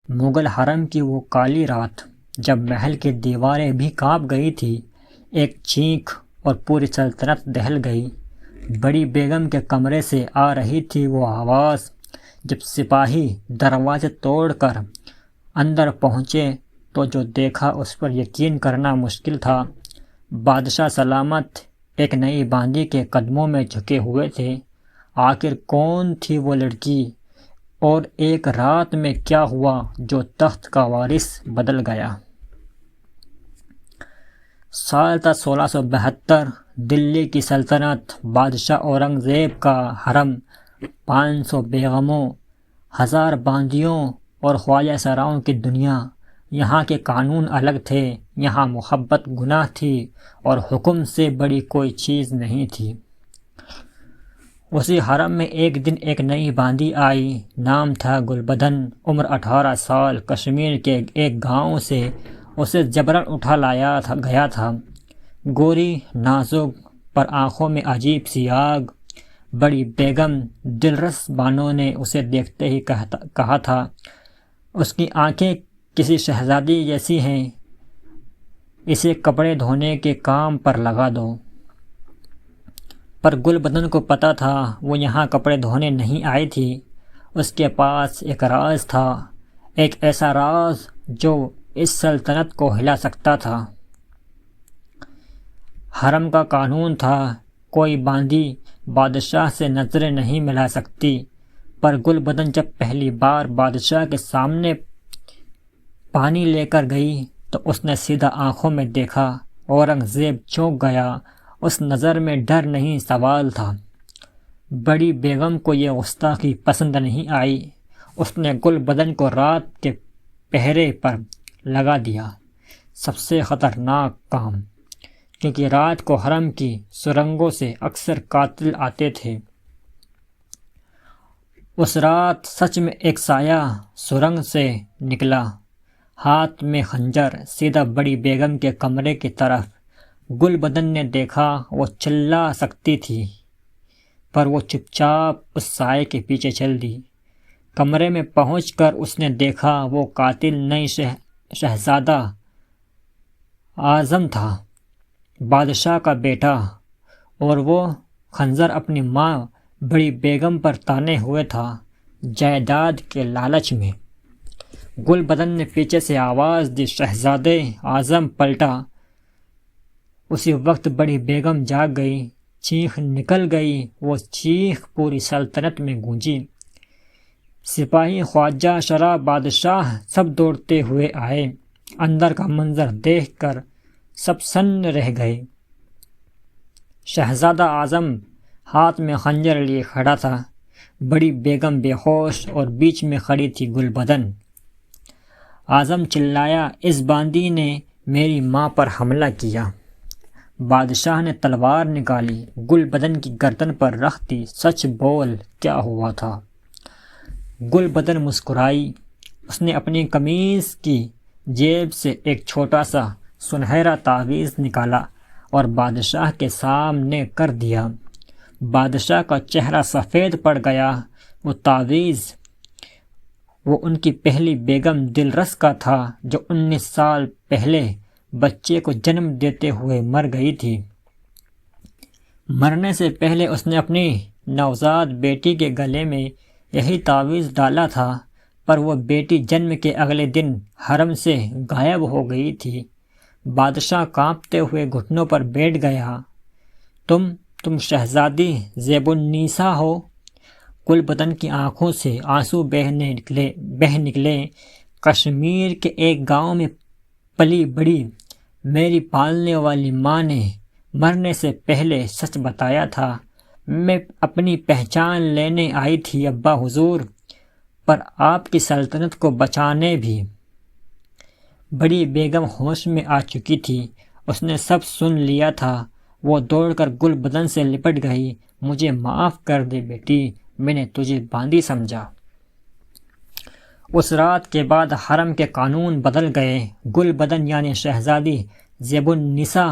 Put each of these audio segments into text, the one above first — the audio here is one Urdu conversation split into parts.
مغل حرم کی وہ کالی رات جب محل کی دیواریں بھی کانپ گئی تھی، ایک چینخ اور پوری سلطنت دہل گئی۔ بڑی بیگم کے کمرے سے آ رہی تھی وہ آواز۔ جب سپاہی دروازے توڑ کر اندر پہنچے تو جو دیکھا اس پر یقین کرنا مشکل تھا۔ بادشاہ سلامت ایک نئی باندی کے قدموں میں جھکے ہوئے تھے۔ آخر کون تھی وہ لڑکی، اور ایک رات میں کیا ہوا جو تخت کا وارث بدل گیا؟ سال تھا 1672۔ دلی کی سلطنت، بادشاہ اورنگزیب کا حرم، 500 بیگموں، 1000 باندیوں اور خواجہ سراؤں کی دنیا۔ یہاں کے قانون الگ تھے، یہاں محبت گناہ تھی اور حکم سے بڑی کوئی چیز نہیں تھی۔ اسی حرم میں ایک دن ایک نئی باندی آئی، نام تھا گلبدن، عمر 18 سال، کشمیر کے ایک گاؤں سے اسے جبراً اٹھا لایا گیا تھا۔ گوری، نازک، پر آنکھوں میں عجیب سی آگ۔ بڑی بیگم دلرس بانو نے اسے دیکھتے ہی کہا تھا، اس کی آنکھیں کسی شہزادی جیسی ہیں، اسے کپڑے دھونے کے کام پر لگا دو۔ پر گلبدن کو پتہ تھا وہ یہاں کپڑے دھونے نہیں آئی تھی۔ اس کے پاس ایک راز تھا، ایک ایسا راز جو اس سلطنت کو ہلا سکتا تھا۔ حرم کا قانون تھا، کوئی باندی بادشاہ سے نظریں نہیں ملا سکتی، پر گلبدن جب پہلی بار بادشاہ کے سامنے پانی لے کر گئی تو اس نے سیدھا آنکھوں میں دیکھا۔ اورنگزیب چونک گیا، اس نظر میں ڈر نہیں سوال تھا۔ بڑی بیگم کو یہ گستاخی پسند نہیں آئی، اس نے گلبدن کو رات کے پہرے پر لگا دیا، سب سے خطرناک کام، کیونکہ رات کو حرم کی سرنگوں سے اکثر قاتل آتے تھے۔ اس رات سچ میں ایک سایہ سرنگ سے نکلا، ہاتھ میں خنجر، سیدھا بڑی بیگم کے کمرے کی طرف۔ گلبدن نے دیکھا وہ چلا سکتی تھی، پر وہ چپ چاپ اس سائے کے پیچھے چل دی۔ کمرے میں پہنچ کر اس نے دیکھا وہ قاتل نئی شہزادہ اعظم تھا، بادشاہ کا بیٹا، اور وہ خنجر اپنی ماں بڑی بیگم پر تانے ہوئے تھا، جائیداد کے لالچ میں۔ گلبدن نے پیچھے سے آواز دی، شہزادے اعظم پلٹا۔ اسی وقت بڑی بیگم جاگ گئی، چینخ نکل گئی، وہ چینخ پوری سلطنت میں گونجی۔ سپاہی، خواجہ سرا، بادشاہ سب دوڑتے ہوئے آئے۔ اندر کا منظر دیکھ کر سب سن رہ گئے۔ شہزادہ اعظم ہاتھ میں خنجر لیے کھڑا تھا، بڑی بیگم بے ہوش اور بیچ میں کھڑی تھی گلبدن۔ اعظم چلایا، اس باندی نے میری ماں پر حملہ کیا۔ بادشاہ نے تلوار نکالی، گلبدن کی گردن پر رکھ دی، سچ بول کیا ہوا تھا؟ گلبدن مسکرائی، اس نے اپنی قمیض کی جیب سے ایک چھوٹا سا سنہرا تعویذ نکالا اور بادشاہ کے سامنے کر دیا۔ بادشاہ کا چہرہ سفید پڑ گیا۔ وہ تعویذ وہ ان کی پہلی بیگم دلرس کا تھا جو 19 سال پہلے بچے کو جنم دیتے ہوئے مر گئی تھی۔ مرنے سے پہلے اس نے اپنی نوزاد بیٹی کے گلے میں یہی تعویذ ڈالا تھا، پر وہ بیٹی جنم کے اگلے دن حرم سے غائب ہو گئی تھی۔ بادشاہ کانپتے ہوئے گھٹنوں پر بیٹھ گیا۔ تم شہزادی زیب النساء ہو؟ گلبدن کی آنکھوں سے آنسو بہہ نکلے۔ کشمیر کے ایک گاؤں میں پلی بڑی میری پالنے والی ماں نے مرنے سے پہلے سچ بتایا تھا۔ میں اپنی پہچان لینے آئی تھی ابا حضور، پر آپ کی سلطنت کو بچانے بھی۔ بڑی بیگم ہوش میں آ چکی تھی، اس نے سب سن لیا تھا۔ وہ دوڑ کر گلبدن سے لپٹ گئی۔ مجھے معاف کر دے بیٹی، میں نے تجھے باندی سمجھا۔ اس رات کے بعد حرم کے قانون بدل گئے۔ گلبدن یعنی شہزادی زیب النساء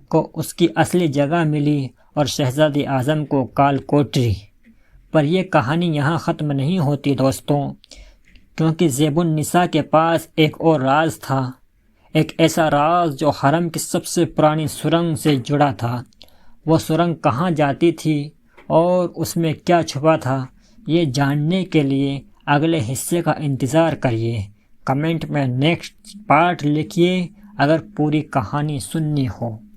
کو اس کی اصلی جگہ ملی اور شہزادی اعظم کو کال کوٹری۔ پر یہ کہانی یہاں ختم نہیں ہوتی دوستوں، کیونکہ زیب النساء کے پاس ایک اور راز تھا، ایک ایسا راز جو حرم کی سب سے پرانی سرنگ سے جڑا تھا۔ وہ سرنگ کہاں جاتی تھی اور اس میں کیا چھپا تھا، یہ جاننے کے لیے اگلے حصے کا انتظار کریے۔ کمنٹ میں نیکسٹ پارٹ لکھیے اگر پوری کہانی سننی ہو۔